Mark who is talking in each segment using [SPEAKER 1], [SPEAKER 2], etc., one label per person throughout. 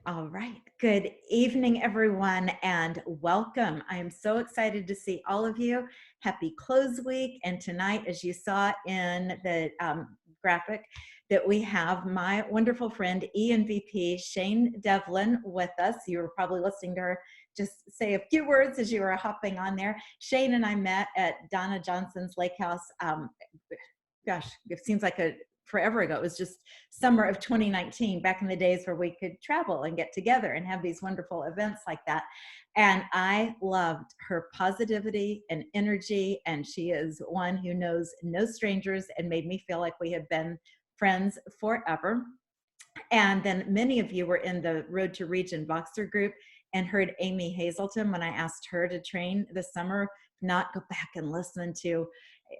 [SPEAKER 1] All right. Good evening, everyone, and welcome. I am so excited to see all of you. Happy close week. And tonight, as you saw in the graphic, that we have my wonderful friend, ENVP Shane Devlin, with us. You were probably listening to her just say a few words as you were hopping on there. Shane and I met at Donna Johnson's Lake House. Gosh, it seems like forever ago. It was just summer of 2019, back in the days where we could travel and get together and have these wonderful events like that. And I loved her positivity and energy. And she is one who knows no strangers and made me feel like we had been friends forever. And then many of you were in the Road to Region Voxer group and heard Amy Hazelton when I asked her to train this summer. Not go back and listen to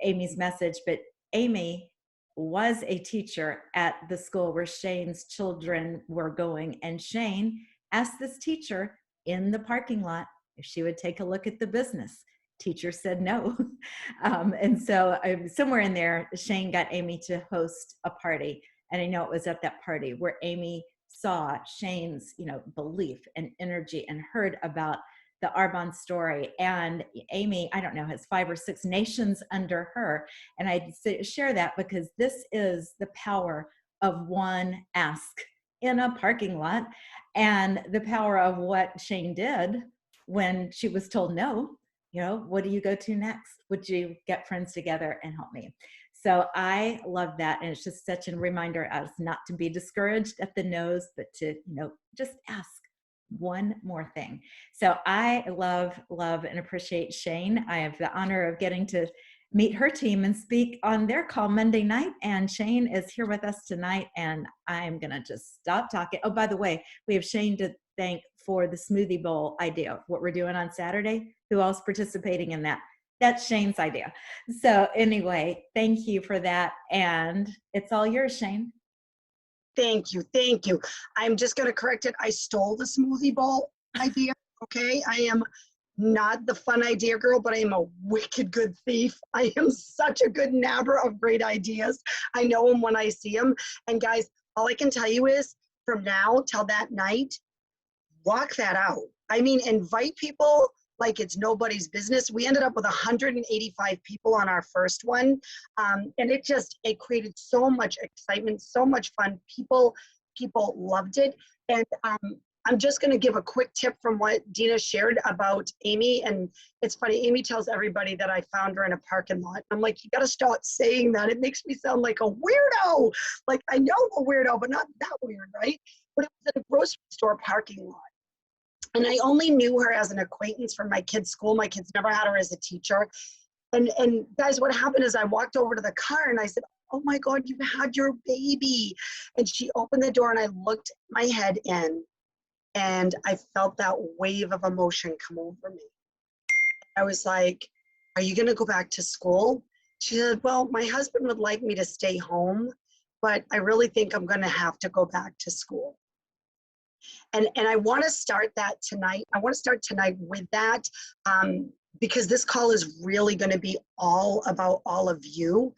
[SPEAKER 1] Amy's message, but Amy was a teacher at the school where Shane's children were going. And Shane asked this teacher in the parking lot if she would take a look at the business. Teacher said no. And so somewhere in there, Shane got Amy to host a party. And I know it was at that party where Amy saw Shane's, belief and energy and heard about the Arbonne story. And Amy, I don't know, has 5 or 6 nations under her. And I share that because this is the power of one ask in a parking lot, and the power of what Shane did when she was told no. What do you go to next? Would you get friends together and help me? So I love that. And it's just such a reminder of us not to be discouraged at the no's, but to, just ask one more thing. So I love and appreciate Shane. I have the honor of getting to meet her team and speak on their call Monday night. And Shane is here with us tonight. And I'm going to just stop talking. Oh, by the way, we have Shane to thank for the smoothie bowl idea, what we're doing on Saturday. Who else participating in that? That's Shane's idea. So anyway, thank you for that. And it's all yours, Shane.
[SPEAKER 2] Thank you. Thank you. I'm just going to correct it. I stole the smoothie bowl idea. Okay. I am not the fun idea girl, but I am a wicked good thief. I am such a good nabber of great ideas. I know them when I see them. And guys, all I can tell you is from now till that night, walk that out. I mean, invite people like it's nobody's business. We ended up with 185 people on our first one. And it created so much excitement, so much fun. People loved it. And I'm just gonna give a quick tip from what Dina shared about Amy. And it's funny, Amy tells everybody that I found her in a parking lot. I'm like, you gotta stop saying that. It makes me sound like a weirdo. Like I know I'm a weirdo, but not that weird, right? But it was at a grocery store parking lot. And I only knew her as an acquaintance from my kids' school. My kids never had her as a teacher. And guys, what happened is I walked over to the car and I said, oh my God, you had your baby. And she opened the door and I looked my head in and I felt that wave of emotion come over me. I was like, are you gonna go back to school? She said, well, my husband would like me to stay home, but I really think I'm gonna have to go back to school. And I want to start that tonight. I want to start tonight with that because this call is really going to be all about all of you.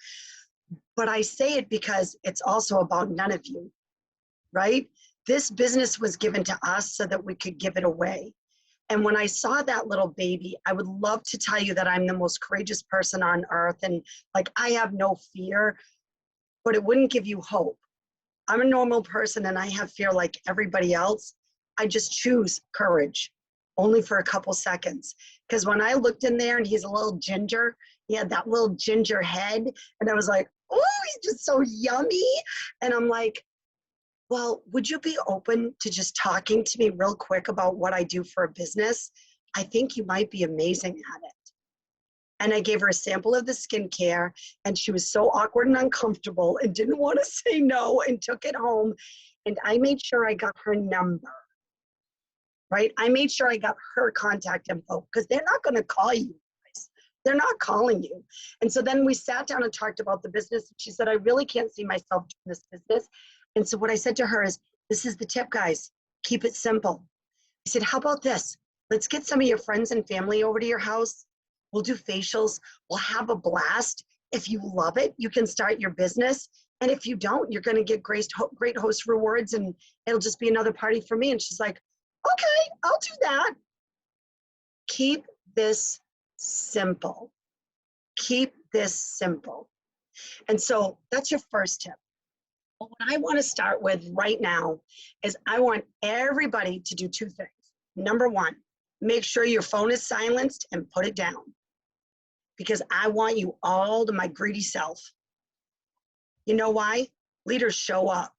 [SPEAKER 2] But I say it because it's also about none of you, right? This business was given to us so that we could give it away. And when I saw that little baby, I would love to tell you that I'm the most courageous person on earth and like I have no fear, but it wouldn't give you hope. I'm a normal person and I have fear like everybody else. I just choose courage only for a couple seconds. Because when I looked in there and he's a little ginger, he had that little ginger head and I was like, oh, he's just so yummy. And I'm like, well, would you be open to just talking to me real quick about what I do for a business? I think you might be amazing at it. And I gave her a sample of the skincare and she was so awkward and uncomfortable and didn't want to say no and took it home. And I made sure I got her number, right? I made sure I got her contact info because they're not going to call you guys. They're not calling you. And so then we sat down and talked about the business. She said, I really can't see myself doing this business. And so what I said to her is, this is the tip, guys. Keep it simple. I said, how about this? Let's get some of your friends and family over to your house. We'll do facials. We'll have a blast. If you love it, you can start your business. And if you don't, you're going to get great host rewards and it'll just be another party for me. And she's like, okay, I'll do that. Keep this simple. Keep this simple. And so that's your first tip. But what I want to start with right now is I want everybody to do two things. Number one, make sure your phone is silenced and put it down. Because I want you all to my greedy self. You know why? Leaders show up.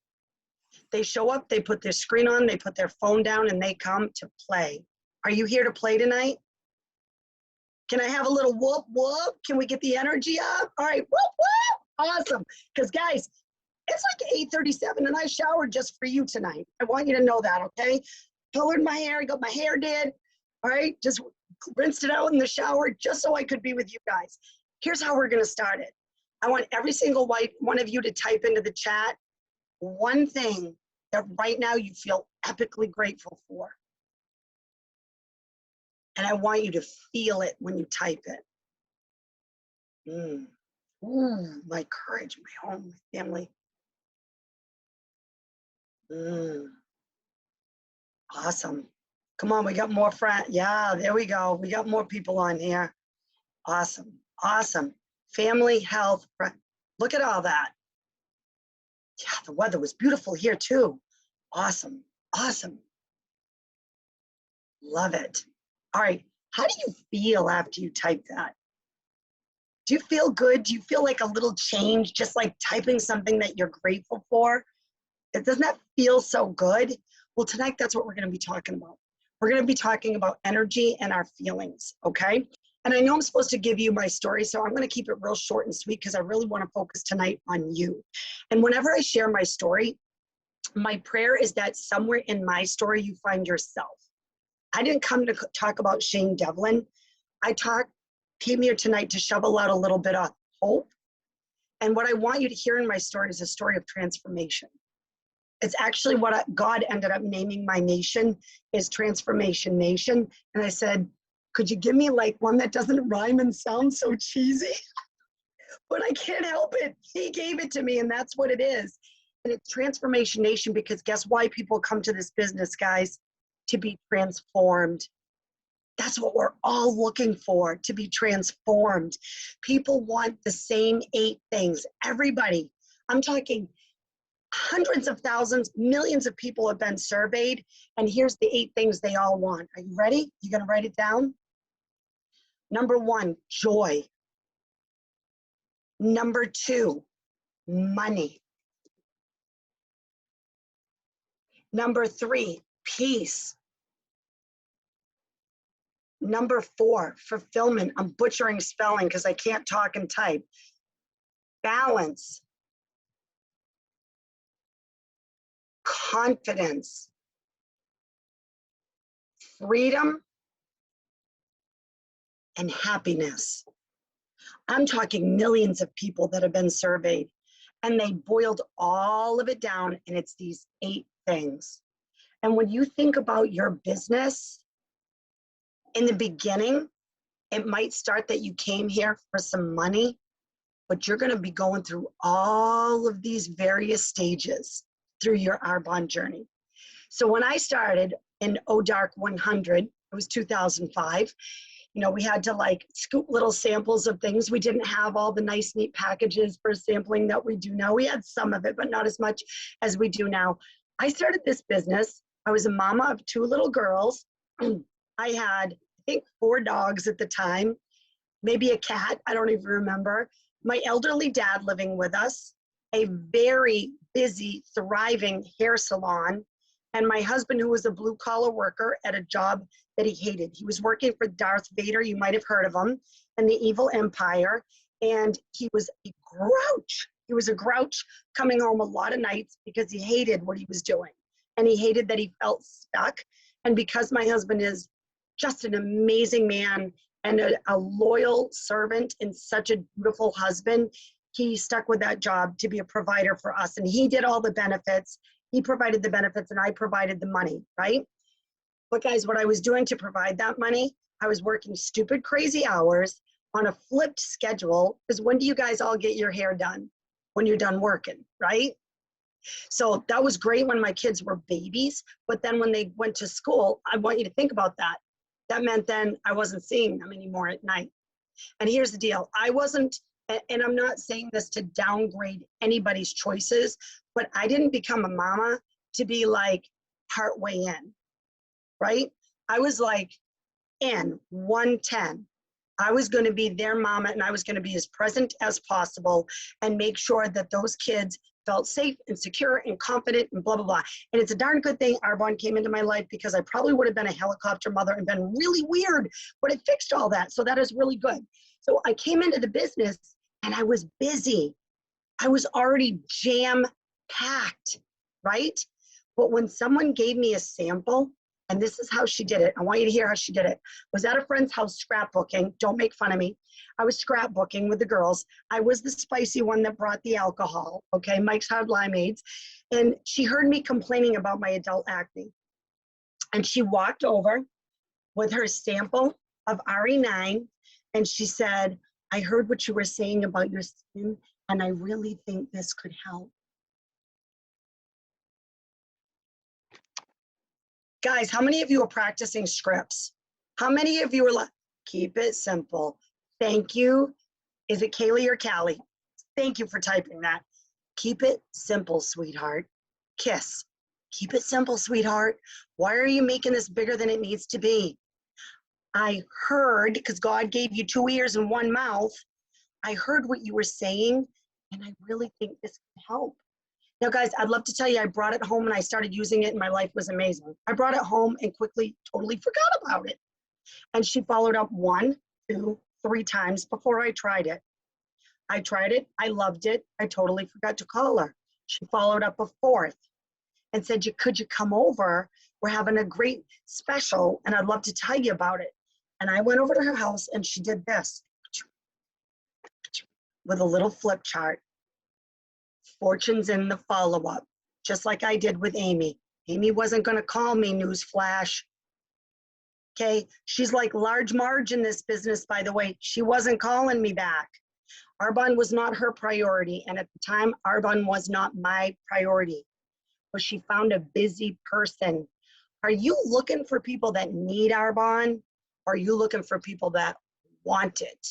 [SPEAKER 2] They show up, they put their screen on, they put their phone down, and they come to play. Are you here to play tonight? Can I have a little whoop, whoop? Can we get the energy up? All right, whoop, whoop. Awesome. Because guys, it's like 8:37 and I showered just for you tonight. I want you to know that, okay? Colored my hair, I got my hair did. All right, just rinsed it out in the shower just so I could be with you guys. Here's how we're gonna start it. I want every single one of you to type into the chat one thing that right now you feel epically grateful for. And I want you to feel it when you type it. Ooh, my courage, my home, my family. Awesome. Come on, we got more friends. Yeah, there we go. We got more people on here. Awesome, awesome. Family, health, look at all that. Yeah, the weather was beautiful here too. Awesome, awesome. Love it. All right, how do you feel after you type that? Do you feel good? Do you feel like a little change, just like typing something that you're grateful for? Doesn't that feel so good? Well, tonight, that's what we're gonna be talking about. We're gonna be talking about energy and our feelings, okay? And I know I'm supposed to give you my story, so I'm gonna keep it real short and sweet because I really wanna focus tonight on you. And whenever I share my story, my prayer is that somewhere in my story, you find yourself. I didn't come to talk about Shane Devlin. Came here tonight to shovel out a little bit of hope. And what I want you to hear in my story is a story of transformation. It's actually what God ended up naming my nation is Transformation Nation. And I said, could you give me like one that doesn't rhyme and sound so cheesy? But I can't help it. He gave it to me and that's what it is. And it's Transformation Nation because guess why people come to this business, guys? To be transformed. That's what we're all looking for, to be transformed. People want the same 8 things. Everybody. I'm talking hundreds of thousands, millions of people have been surveyed, and here's the 8 things they all want. Are you ready? You gonna write it down? Number 1, joy. Number 2, money. Number 3, peace. Number 4, fulfillment. I'm butchering spelling because I can't talk and type. Balance. Confidence. Freedom. And happiness. I'm talking millions of people that have been surveyed, and they boiled all of it down, and it's these 8 things. And when you think about your business, in the beginning, it might start that you came here for some money, but you're going to be going through all of these various stages through your Arbonne journey. So when I started in ODARK 100, it was 2005, you know, we had to like scoop little samples of things. We didn't have all the nice, neat packages for sampling that we do now. We had some of it, but not as much as we do now. I started this business. I was a mama of 2 little girls. I had, I think, 4 dogs at the time, maybe a cat, I don't even remember. My elderly dad living with us, a very busy, thriving hair salon, and my husband who was a blue-collar worker at a job that he hated. He was working for Darth Vader, you might have heard of him, and the evil empire, and he was a grouch. He was a grouch coming home a lot of nights because he hated what he was doing, and he hated that he felt stuck. And because my husband is just an amazing man and a loyal servant and such a beautiful husband, he stuck with that job to be a provider for us. And he did all the benefits. He provided the benefits and I provided the money, right? But guys, what I was doing to provide that money, I was working stupid, crazy hours on a flipped schedule. Because when do you guys all get your hair done? when you're done working, right? So that was great when my kids were babies, but then when they went to school, I want you to think about that. That meant then I wasn't seeing them anymore at night. And here's the deal. I wasn't, and I'm not saying this to downgrade anybody's choices, but I didn't become a mama to be like partway in, right? I was like in 110. I was going to be their mama and I was going to be as present as possible and make sure that those kids felt safe and secure and confident and blah, blah, blah. And it's a darn good thing Arbonne came into my life because I probably would have been a helicopter mother and been really weird, but it fixed all that. So that is really good. So I came into the business and I was busy. I was already jam-packed, right? But when someone gave me a sample, and this is how she did it. I want you to hear how she did it. Was at a friend's house scrapbooking. Don't make fun of me. I was scrapbooking with the girls. I was the spicy one that brought the alcohol, okay? Mike's Hard Limeades. And she heard me complaining about my adult acne. And she walked over with her sample of RE9 and she said, I heard what you were saying about your skin and I really think this could help. Guys, how many of you are practicing scripts? How many of you are like, keep it simple. Thank you. Is it Kaylee or Callie? Thank you for typing that. Keep it simple, sweetheart. Kiss. Keep it simple, sweetheart. Why are you making this bigger than it needs to be? I heard, because God gave you 2 ears and 1 mouth, I heard what you were saying, and I really think this can help. Now, guys, I'd love to tell you I brought it home and I started using it and my life was amazing. I brought it home and quickly, totally forgot about it. And she followed up 1, 2, 3 times before I tried it. I tried it. I loved it. I totally forgot to call her. She followed up a 4th and said, could you come over? We're having a great special and I'd love to tell you about it. And I went over to her house and she did this with a little flip chart. Fortunes in the follow-up, just like I did with Amy. Amy wasn't going to call me, newsflash. Okay, she's like large Marge in this business, by the way. She wasn't calling me back. Arbonne was not her priority, and at the time, Arbonne was not my priority. But she found a busy person. Are you looking for people that need Arbonne, or are you looking for people that want it?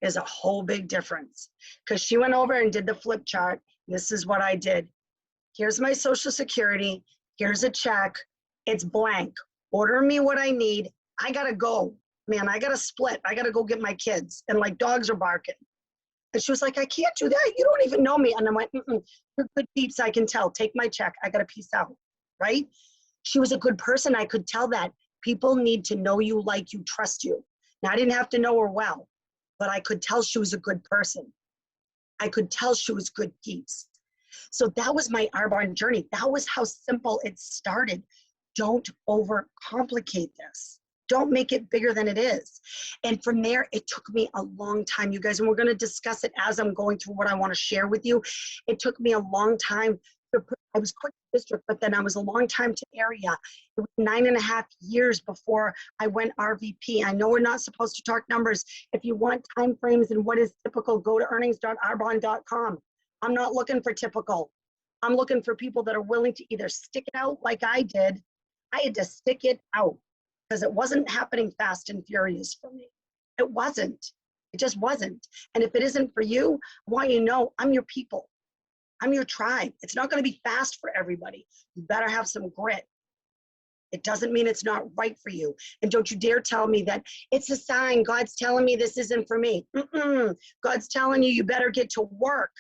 [SPEAKER 2] Is a whole big difference, because she went over and did the flip chart. This is what I did. Here's my social security. Here's a check. It's blank. Order me what I need. I gotta go, man. I gotta split. I gotta go get my kids, and like dogs are barking. And she was like, I can't do that. You don't even know me. And I went, you're good peeps. I can tell. Take my check. I gotta peace out, right? She was a good person. I could tell that. People need to know you, like you, trust you. Now, I didn't have to know her well, but I could tell she was a good person. I could tell she was good peeps. So that was my Arbonne journey. That was how simple it started. Don't overcomplicate this. Don't make it bigger than it is. And from there, it took me a long time, you guys, and we're going to discuss it as I'm going through what I want to share with you. It took me a long time. I was quick to district, but then I was a long time to area. It was 9.5 years before I went RVP. I know we're not supposed to talk numbers. If you want time frames and what is typical, go to earnings.arbonne.com. I'm not looking for typical. I'm looking for people that are willing to either stick it out like I did. I had to stick it out because it wasn't happening fast and furious for me. It wasn't. It just wasn't. And if it isn't for you, I want you to know I'm your people. I'm your tribe. It's not going to be fast for everybody. You better have some grit. It doesn't mean it's not right for you. And don't you dare tell me that it's a sign. God's telling me this isn't for me. God's telling you, you better get to work.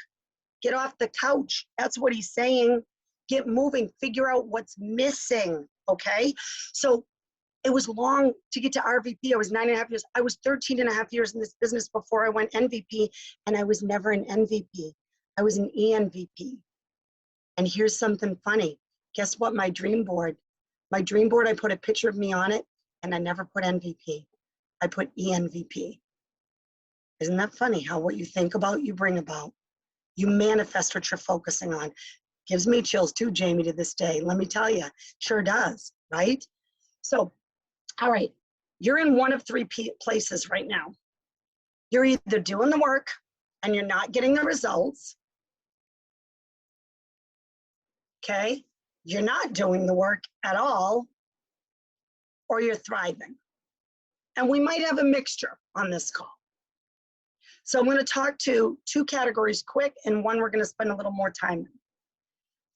[SPEAKER 2] Get off the couch. That's what he's saying. Get moving. Figure out what's missing. Okay. So it was long to get to RVP. I was 9.5 years. I was 13.5 years in this business before I went MVP, and I was never an MVP. I was an ENVP. And here's something funny. Guess what? My dream board, I put a picture of me on it, and I never put MVP. I put ENVP. Isn't that funny how what you think about, you bring about? You manifest what you're focusing on. Gives me chills too, Jamie, to this day. Let me tell you, sure does, right? So, all right, you're in one of 3 places right now. You're either doing the work and you're not getting the results, okay? You're not doing the work at all, or you're thriving. And we might have a mixture on this call. So I'm going to talk to two categories quick, and one we're going to spend a little more time in.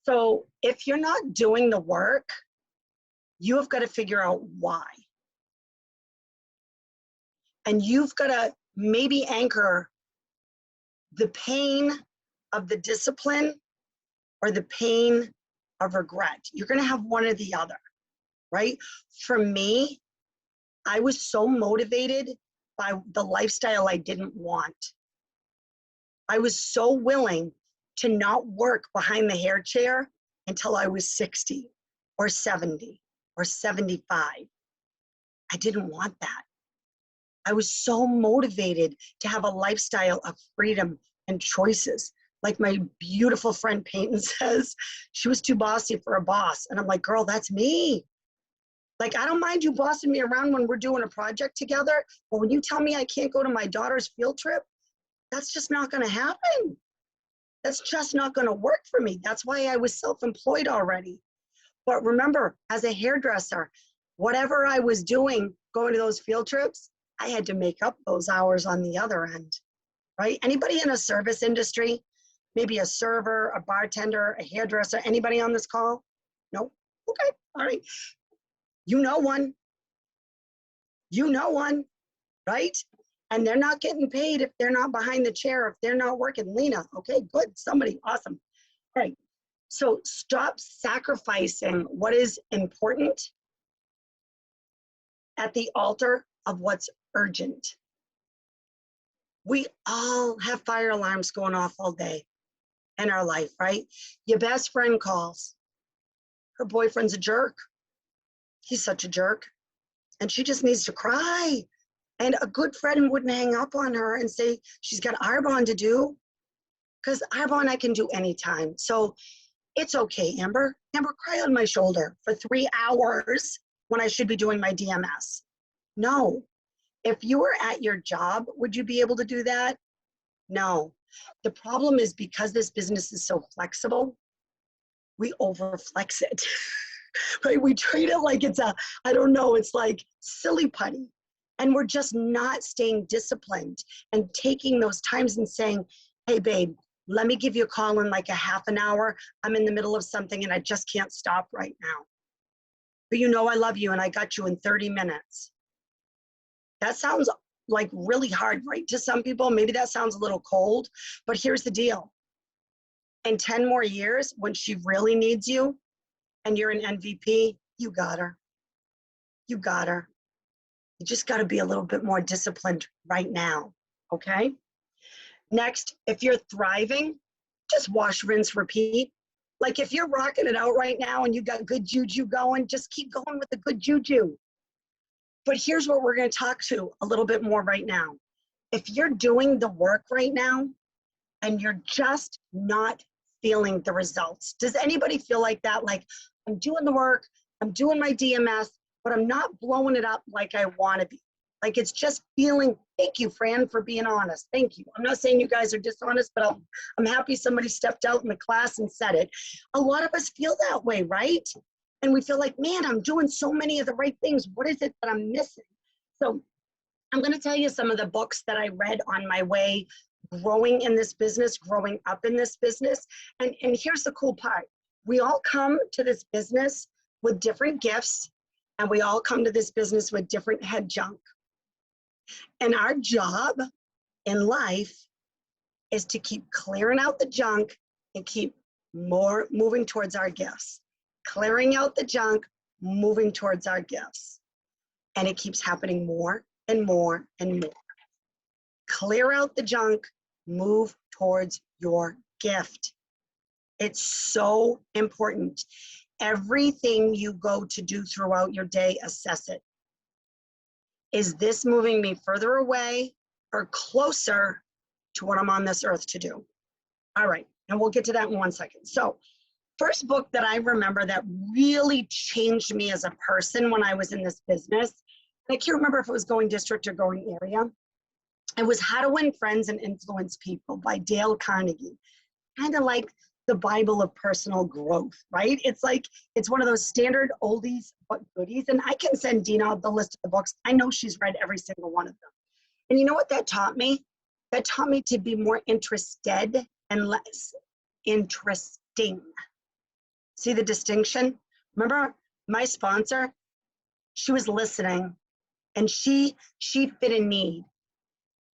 [SPEAKER 2] So if you're not doing the work, you have got to figure out why. And you've got to maybe anchor the pain of the discipline or the pain of regret. You're going to have one or the other, right? For me, I was so motivated by the lifestyle I didn't want. I was so willing to not work behind the hair chair until I was 60 or 70 or 75. I didn't want that. I was so motivated to have a lifestyle of freedom and choices. Like my beautiful friend Peyton says, she was too bossy for a boss. And I'm like, girl, that's me. Like, I don't mind you bossing me around when we're doing a project together, but when you tell me I can't go to my daughter's field trip, that's just not going to happen. That's just not going to work for me. That's why I was self-employed already. But remember, as a hairdresser, whatever I was doing, going to those field trips, I had to make up those hours on the other end, right? Anybody in a service industry, maybe a server, a bartender, a hairdresser, anybody on this call? Nope. Okay, all right. You know one, right? And they're not getting paid if they're not behind the chair, if they're not working. Lena, okay, good, somebody, awesome. All right, so stop sacrificing what is important at the altar of what's urgent. We all have fire alarms going off all day in our life, right? Your best friend calls. Her boyfriend's a jerk. He's such a jerk. And she just needs to cry. And a good friend wouldn't hang up on her and say she's got Arbonne to do, because Arbonne I can do anytime. So it's okay, Amber. Amber, cry on my shoulder for 3 hours when I should be doing my DMS. No. If you were at your job, would you be able to do that? No. The problem is because this business is so flexible, we overflex it. Right? We treat it like it's it's like silly putty. And we're just not staying disciplined and taking those times and saying, hey, babe, let me give you a call in like a half an hour. I'm in the middle of something and I just can't stop right now. But you know I love you and I got you in 30 minutes. That sounds like really hard, right? To some people, maybe that sounds a little cold, but here's the deal. In 10 more years, when she really needs you and you're an MVP, you got her. You got her. You just got to be a little bit more disciplined right now, okay? Next, if you're thriving, just wash, rinse, repeat. Like if you're rocking it out right now and you got good juju going, just keep going with the good juju. But here's what we're going to talk to a little bit more right now. If you're doing the work right now and you're just not feeling the results, does anybody feel like that? Like, I'm doing the work, I'm doing my DMS, but I'm not blowing it up like I want to be. Like it's just feeling, thank you, Fran, for being honest. Thank you. I'm not saying you guys are dishonest, but I'm happy somebody stepped out in the class and said it. A lot of us feel that way, right? And we feel like, man, I'm doing so many of the right things. What is it that I'm missing? So I'm going to tell you some of the books that I read on my way growing in this business, growing up in this business. And here's the cool part. We all come to this business with different gifts, and we all come to this business with different head junk. And our job in life is to keep clearing out the junk and keep moving towards our gifts. Clearing out the junk, moving towards our gifts. And it keeps happening more and more and more. Clear out the junk, move towards your gift. It's so important. Everything you go to do throughout your day, assess it. Is this moving me further away or closer to what I'm on this earth to do? All right, and we'll get to that in 1 second. So, first book that I remember that really changed me as a person when I was in this business, I can't remember if it was Going District or Going Area. It was How to Win Friends and Influence People by Dale Carnegie. Kind of like the Bible of personal growth, right? It's like, it's one of those standard oldies but goodies. And I can send Dina the list of the books. I know she's read every single one of them. And you know what that taught me? That taught me to be more interested and less interesting. See the distinction? Remember my sponsor? She was listening and she fit a need.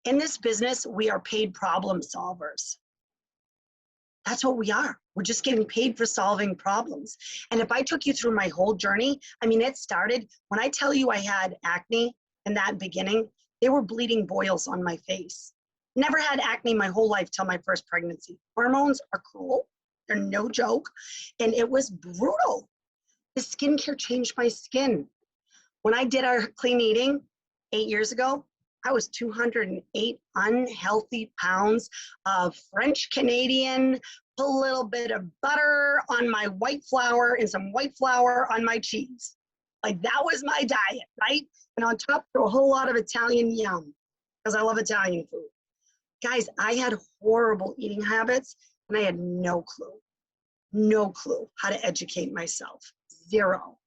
[SPEAKER 2] In this business, we are paid problem solvers. That's what we are. We're just getting paid for solving problems. And if I took you through my whole journey, I mean, it started when I tell you I had acne in that beginning, they were bleeding boils on my face. Never had acne my whole life till my first pregnancy. Hormones are cruel. They're no joke. And it was brutal. The skincare changed my skin. When I did our clean eating 8 years ago, I was 208 unhealthy pounds of French Canadian, a little bit of butter on my white flour and some white flour on my cheese. Like that was my diet, right? And on top, throw a whole lot of Italian yum, because I love Italian food. Guys, I had horrible eating habits and I had no clue how to educate myself. Zero.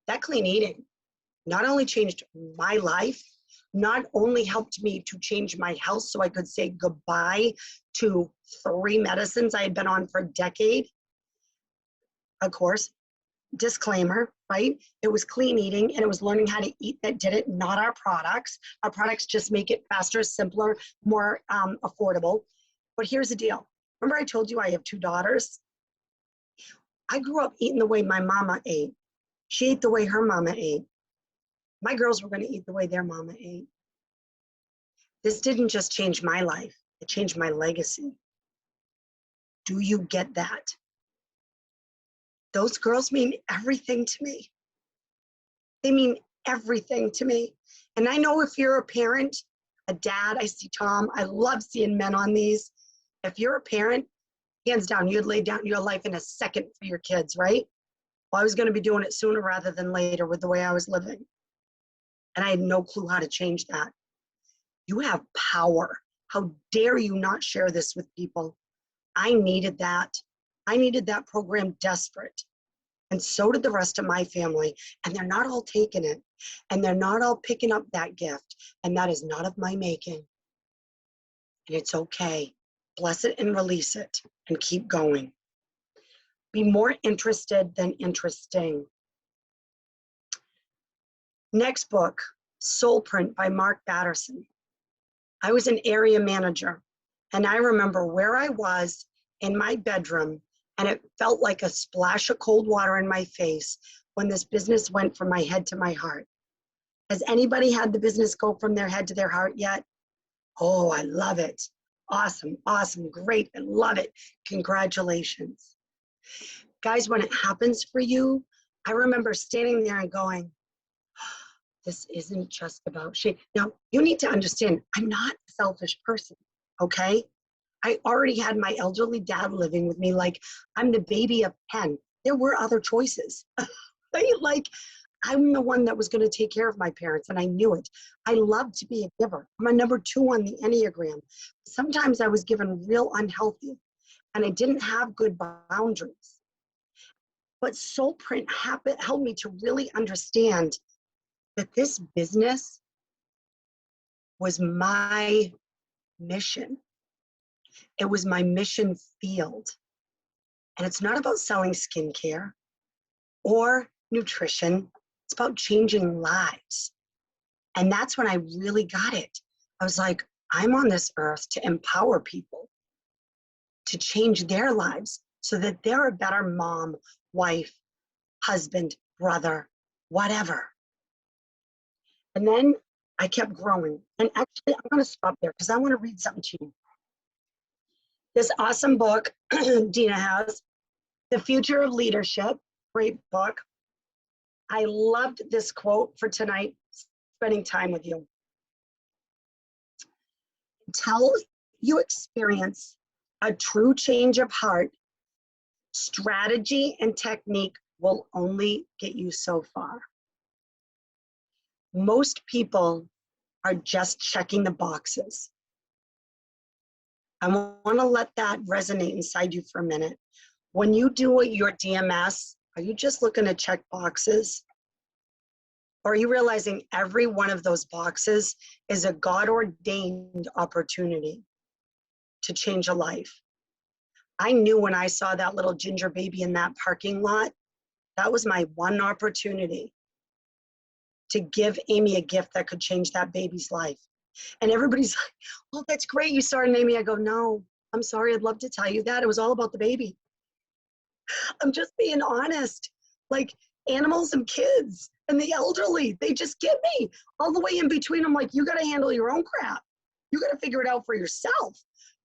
[SPEAKER 2] That clean eating not only changed my life, not only helped me to change my health so I could say goodbye to 3 medicines I had been on for a decade. Of course, disclaimer, right? It was clean eating and it was learning how to eat that did it, not our products. Our products just make it faster, simpler, more affordable. But here's the deal. Remember I told you I have 2 daughters? I grew up eating the way my mama ate. She ate the way her mama ate. My girls were going to eat the way their mama ate. This didn't just change my life, it changed my legacy. Do you get that? Those girls mean everything to me. They mean everything to me. And I know if you're a parent, a dad, I see Tom, I love seeing men on these. If you're a parent, hands down, you'd lay down your life in a second for your kids, right? Well, I was going to be doing it sooner rather than later with the way I was living. And I had no clue how to change that. You have power. How dare you not share this with people? I needed that. I needed that program desperate. And so did the rest of my family. And they're not all taking it. And they're not all picking up that gift. And that is not of my making. And it's okay. Bless it and release it and keep going. Be more interested than interesting. Next book, Soul Print by Mark Batterson. I was an area manager, and I remember where I was in my bedroom, and it felt like a splash of cold water in my face when this business went from my head to my heart. Has anybody had the business go from their head to their heart yet? Oh, I love it. Awesome, awesome, great, I love it. Congratulations. Guys, when it happens for you, I remember standing there and going, this isn't just about shame. Now, you need to understand, I'm not a selfish person, okay? I already had my elderly dad living with me, like I'm the baby of 10. There were other choices, right? Like I'm the one that was gonna take care of my parents and I knew it. I love to be a giver. I'm a number 2 on the Enneagram. Sometimes I was given real unhealthy and I didn't have good boundaries. But Soul Print helped me to really understand that this business was my mission. It was my mission field. And it's not about selling skincare or nutrition. It's about changing lives. And that's when I really got it. I was like, I'm on this earth to empower people, to change their lives so that they're a better mom, wife, husband, brother, whatever. And then I kept growing. And actually, I'm going to stop there because I want to read something to you. This awesome book Dina has, The Future of Leadership, great book. I loved this quote for tonight, spending time with you. Until you experience a true change of heart, strategy and technique will only get you so far. Most people are just checking the boxes. I want to let that resonate inside you for a minute. When you do your DMS, are you just looking to check boxes? Or are you realizing every one of those boxes is a God-ordained opportunity to change a life? I knew when I saw that little ginger baby in that parking lot, that was my one opportunity to give Amy a gift that could change that baby's life. And everybody's like, oh, that's great, you saw it in Amy. I go, no, I'm sorry, I'd love to tell you that. It was all about the baby. I'm just being honest. Like, animals and kids and the elderly, they just get me. All the way in between, I'm like, you got to handle your own crap. You got to figure it out for yourself.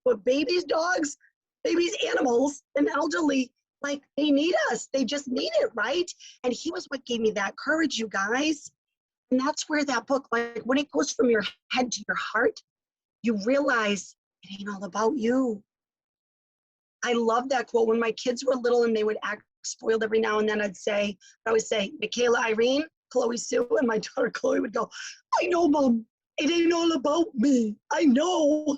[SPEAKER 2] But babies, dogs, babies, animals, and elderly, like, they need us. They just need it, right? And he was what gave me that courage, you guys. And that's where that book, like, when it goes from your head to your heart, you realize it ain't all about you. I love that quote. When my kids were little and they would act spoiled every now and then, I would say, Michaela, Irene, Chloe, Sue, and my daughter Chloe would go, I know, Mom, it ain't all about me. I know.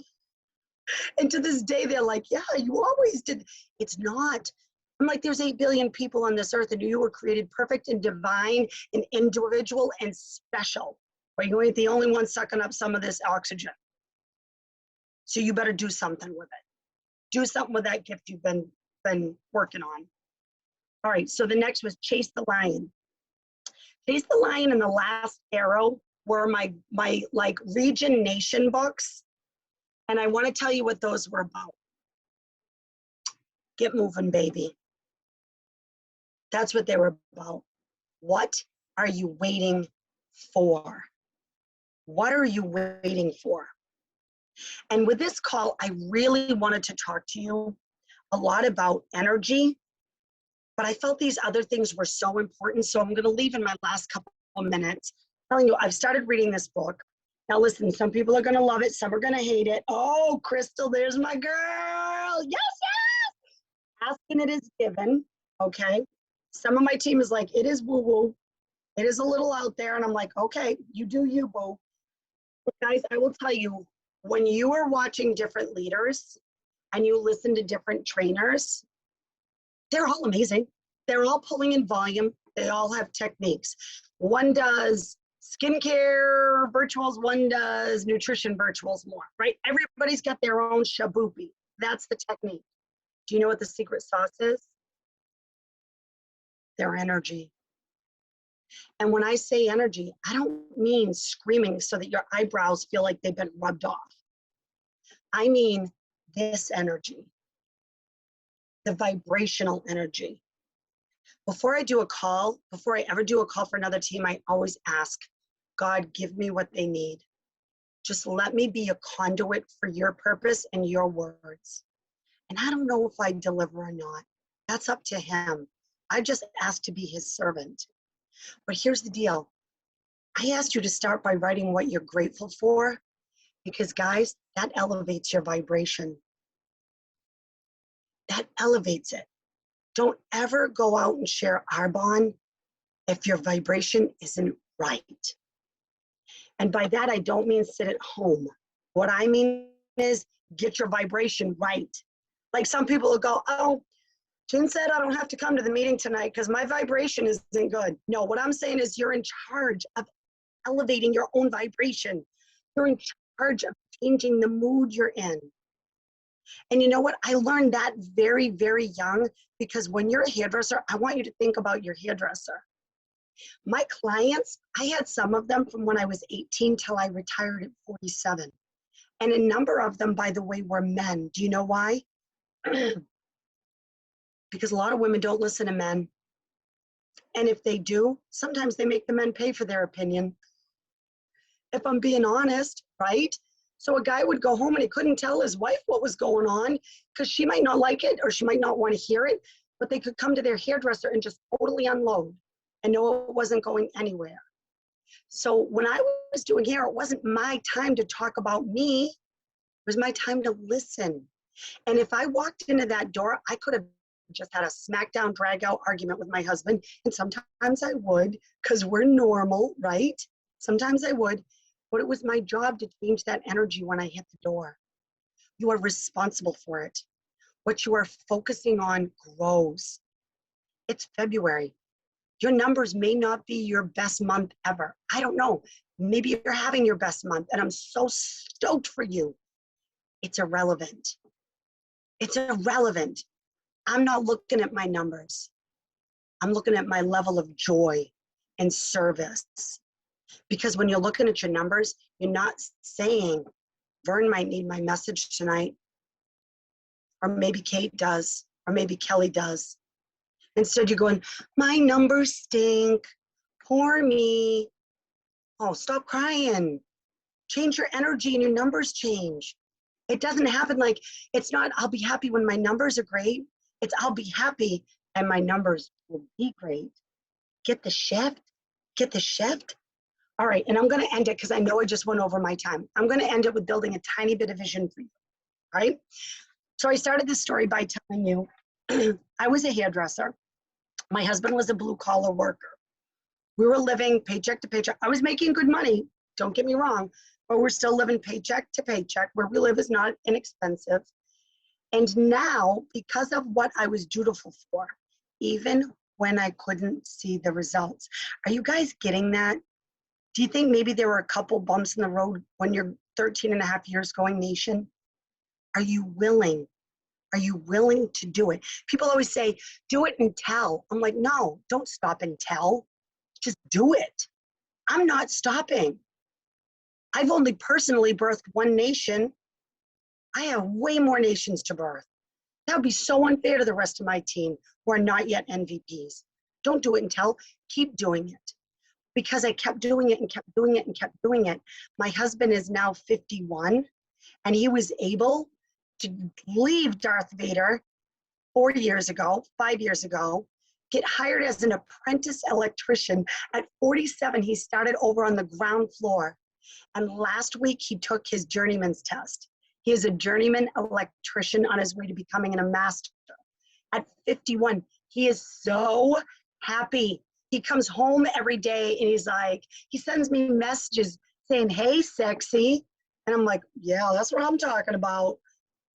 [SPEAKER 2] And to this day, they're like, yeah, you always did. It's not. I'm like, there's 8 billion people on this earth, and you were created perfect and divine and individual and special. Or you ain't the only one sucking up some of this oxygen. So you better do something with it. Do something with that gift you've been working on. All right, so the next was Chase the Lion. Chase the Lion and The Last Arrow were my like region nation books. And I want to tell you what those were about. Get moving, baby. That's what they were about. What are you waiting for? What are you waiting for? And with this call, I really wanted to talk to you a lot about energy, but I felt these other things were so important. So I'm going to leave in my last couple of minutes telling you, I've started reading this book. Now listen, some people are going to love it. Some are going to hate it. Oh, Crystal, there's my girl. Yes, yes. Asking it is given. Okay. Some of my team is like, it is woo-woo. It is a little out there. And I'm like, okay, you do you, boo. But guys, I will tell you, when you are watching different leaders and you listen to different trainers, they're all amazing. They're all pulling in volume. They all have techniques. One does skincare virtuals, one does nutrition virtuals more, right? Everybody's got their own shaboopy. That's the technique. Do you know what the secret sauce is? Their energy. And when I say energy, I don't mean screaming so that your eyebrows feel like they've been rubbed off. I mean this energy, the vibrational energy. Before I do a call, before I ever do a call for another team, I always ask, God, give me what they need. Just let me be a conduit for your purpose and your words. And I don't know if I deliver or not. That's up to him. I just asked to be his servant. But here's the deal. I asked you to start by writing what you're grateful for, because guys, that elevates your vibration. That elevates it. Don't ever go out and share Arbonne if your vibration isn't right. And by that, I don't mean sit at home. What I mean is get your vibration right. Like some people will go, oh, Jen said I don't have to come to the meeting tonight because my vibration isn't good. No, what I'm saying is you're in charge of elevating your own vibration. You're in charge of changing the mood you're in. And you know what? I learned that very, very young, because when you're a hairdresser, I want you to think about your hairdresser. My clients, I had some of them from when I was 18 till I retired at 47. And a number of them, by the way, were men. Do you know why? Because a lot of women don't listen to men. And if they do, sometimes they make the men pay for their opinion. If I'm being honest, right? So a guy would go home and he couldn't tell his wife what was going on because she might not like it or she might not want to hear it, but they could come to their hairdresser and just totally unload and know it wasn't going anywhere. So when I was doing hair, it wasn't my time to talk about me. It was my time to listen. And if I walked into that door, I could have just had a smackdown, drag out argument with my husband. And sometimes I would, because we're normal, right? Sometimes I would, but it was my job to change that energy when I hit the door. You are responsible for it. What you are focusing on grows. It's February. Your numbers may not be your best month ever. I don't know. Maybe you're having your best month, and I'm so stoked for you. It's irrelevant. It's irrelevant. I'm not looking at my numbers. I'm looking at my level of joy and service. Because when you're looking at your numbers, you're not saying, Vern might need my message tonight, or maybe Kate does, or maybe Kelly does. Instead, you're going, my numbers stink. Poor me. Oh, stop crying. Change your energy and your numbers change. It doesn't happen like, it's not, I'll be happy when my numbers are great. It's, I'll be happy and my numbers will be great. Get the shift. Get the shift. All right, and I'm going to end it because I know I just went over my time. I'm going to end it with building a tiny bit of vision for you. All right. So I started this story by telling you I was a hairdresser. My husband was a blue collar worker. We were living paycheck to paycheck. I was making good money, don't get me wrong, but we're still living paycheck to paycheck. Where we live is not inexpensive. And now, because of what I was dutiful for, even when I couldn't see the results. Are you guys getting that? Do you think maybe there were a couple bumps in the road when you're 13 and a half years going nation? Are you willing? Are you willing to do it? People always say, do it and tell. I'm like, no, don't stop and tell. Just do it. I'm not stopping. I've only personally birthed one nation. I have way more nations to birth. That would be so unfair to the rest of my team who are not yet MVPs. Don't do it and tell. Keep doing it. Because I kept doing it and kept doing it and kept doing it. My husband is now 51, and he was able to leave Darth Vader 4 years ago, 5 years ago, get hired as an apprentice electrician. At 47, he started over on the ground floor. And last week, he took his journeyman's test. He is a journeyman electrician on his way to becoming a master. At 51, he is so happy. He comes home every day and he's like, he sends me messages saying, hey, sexy. And I'm like, yeah, that's what I'm talking about,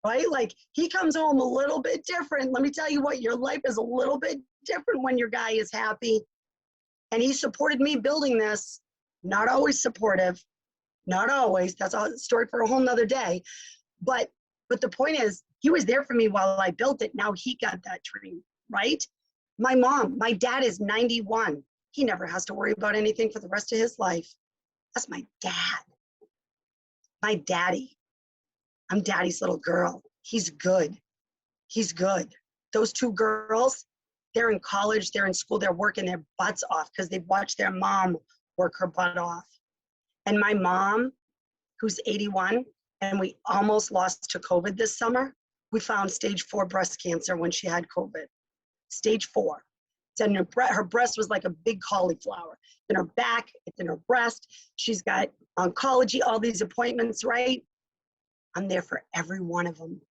[SPEAKER 2] right? Like, he comes home a little bit different. Let me tell you what, your life is a little bit different when your guy is happy. And he supported me building this. Not always supportive, not always. That's a story for a whole nother day. But the point is, he was there for me while I built it. Now he got that dream, right? My dad is 91. He never has to worry about anything for the rest of his life. That's my dad. My daddy. I'm daddy's little girl. He's good. He's good. Those two girls, they're in college, they're in school, they're working their butts off because they've watched their mom work her butt off. And my mom, who's 81, and we almost lost to COVID this summer, we found stage 4 breast cancer when she had COVID. Stage 4. And her breast was like a big cauliflower. In her back, it's in her breast. She's got oncology, all these appointments, right? I'm there for every one of them.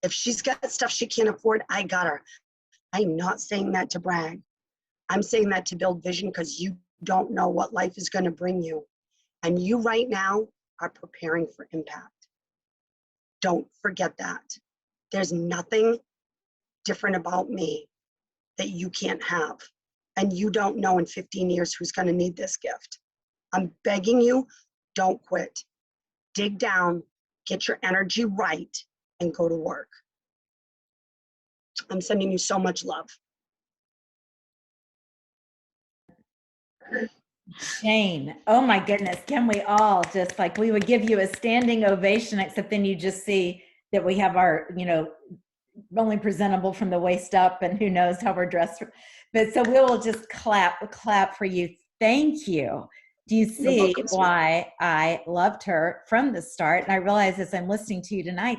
[SPEAKER 2] If she's got stuff she can't afford, I got her. I'm not saying that to brag. I'm saying that to build vision because you don't know what life is going to bring you. And you right now are preparing for impact. Don't forget that. There's nothing different about me that you can't have. And you don't know in 15 years who's going to need this gift. I'm begging you, don't quit. Dig down, get your energy right, and go to work. I'm sending you so much love.
[SPEAKER 1] Jane, oh my goodness, can we all just like, we would give you a standing ovation, except then you just see that we have our, only presentable from the waist up and who knows how we're dressed. But so we will just clap for you. Thank you. Do you see why I loved her from the start? And I realize as I'm listening to you tonight,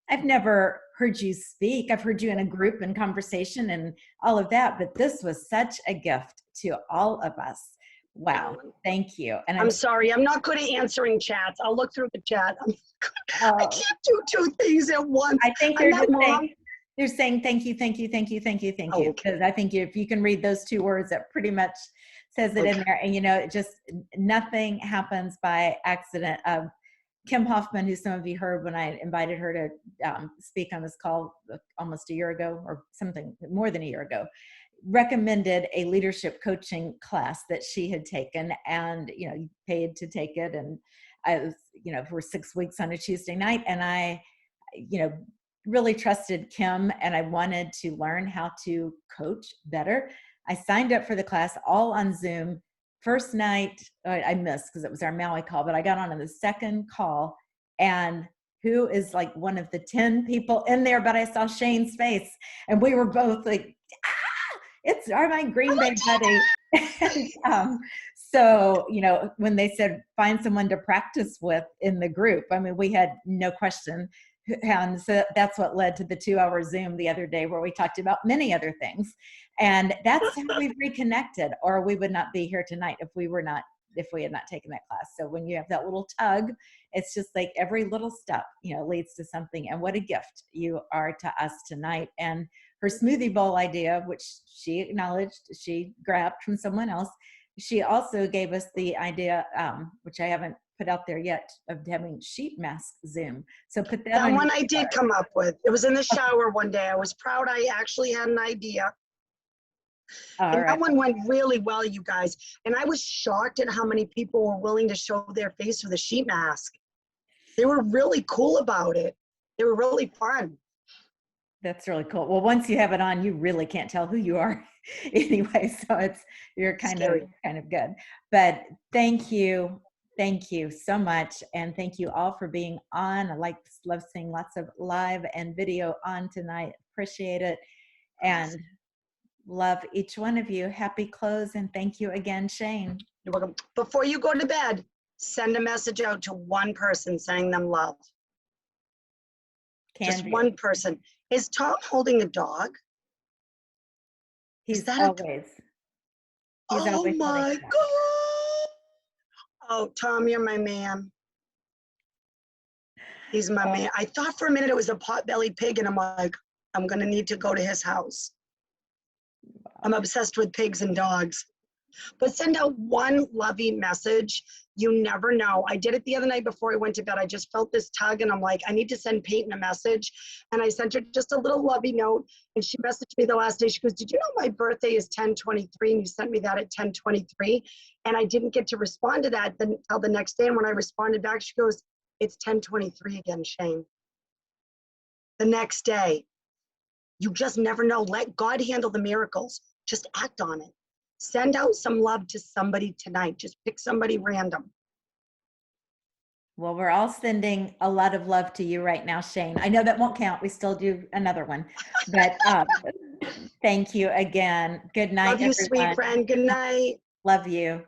[SPEAKER 1] I've never heard you speak. I've heard you in a group and conversation and all of that, but this was such a gift to all of us. Wow. Thank you. And
[SPEAKER 2] I'm sorry, I'm not good at answering chats. I'll look through the chat. I can't do two things at once.
[SPEAKER 1] I think they're saying thank you, thank you, thank you, thank you, thank you. Because I think if you can read those two words, that pretty much says it in there. And it just, nothing happens by accident. Kim Hoffman, who some of you heard when I invited her to speak on this call almost a year ago, or something more than a year ago, recommended a leadership coaching class that she had taken, and you paid to take it, and I was for 6 weeks on a Tuesday night, and I really trusted Kim, and I wanted to learn how to coach better. I signed up for the class all on Zoom. First night I missed because it was our Maui call, but I got on the second call, and who is like one of the 10 people in there, but I saw Shane's face, and we were both like, it's my Green Bay buddy. And, so, when they said find someone to practice with in the group, I mean, we had no question. And so that's what led to the 2-hour Zoom the other day where we talked about many other things. And that's how we reconnected, or we would not be here tonight if we had not taken that class. So when you have that little tug, it's just like every little step, leads to something. And what a gift you are to us tonight. And her smoothie bowl idea, which she acknowledged she grabbed from someone else, she also gave us the idea, which I haven't put out there yet, of having sheet mask Zoom. So put that on.
[SPEAKER 2] That one I did come up with. It was in the shower one day. I was proud I actually had an idea. And that one went really well, you guys. And I was shocked at how many people were willing to show their face with a sheet mask. They were really cool about it. They were really fun.
[SPEAKER 1] That's really cool. Well, once you have it on, you really can't tell who you are anyway. So you're kind of good. But thank you so much, and thank you all for being on. I love seeing lots of live and video on tonight. Appreciate it, and love each one of you. Happy close, and thank you again, Shane.
[SPEAKER 2] You're welcome. Before you go to bed, send a message out to one person saying them love. Just one person. Is Tom holding a dog?
[SPEAKER 1] He's always.
[SPEAKER 2] Oh my God. Oh, Tom, you're my man. He's my man. I thought for a minute it was a pot-bellied pig, and I'm like, I'm going to need to go to his house. I'm obsessed with pigs and dogs. But send out one lovey message. You never know. I did it the other night before I went to bed. I just felt this tug, and I'm like, I need to send Peyton a message. And I sent her just a little lovey note, and she messaged me the last day. She goes, did you know my birthday is 10/23, and you sent me that at 10/23? And I didn't get to respond to that until the next day. And when I responded back, she goes, it's 10/23 again, Shane. The next day. You just never know. Let God handle the miracles. Just act on it. Send out some love to somebody tonight. Just pick somebody random.
[SPEAKER 1] Well, we're all sending a lot of love to you right now, Shane. I know that won't count. We still do another one. But thank you again. Good night,
[SPEAKER 2] Love you,
[SPEAKER 1] everyone.
[SPEAKER 2] sweet friend. Good night.
[SPEAKER 1] Love you.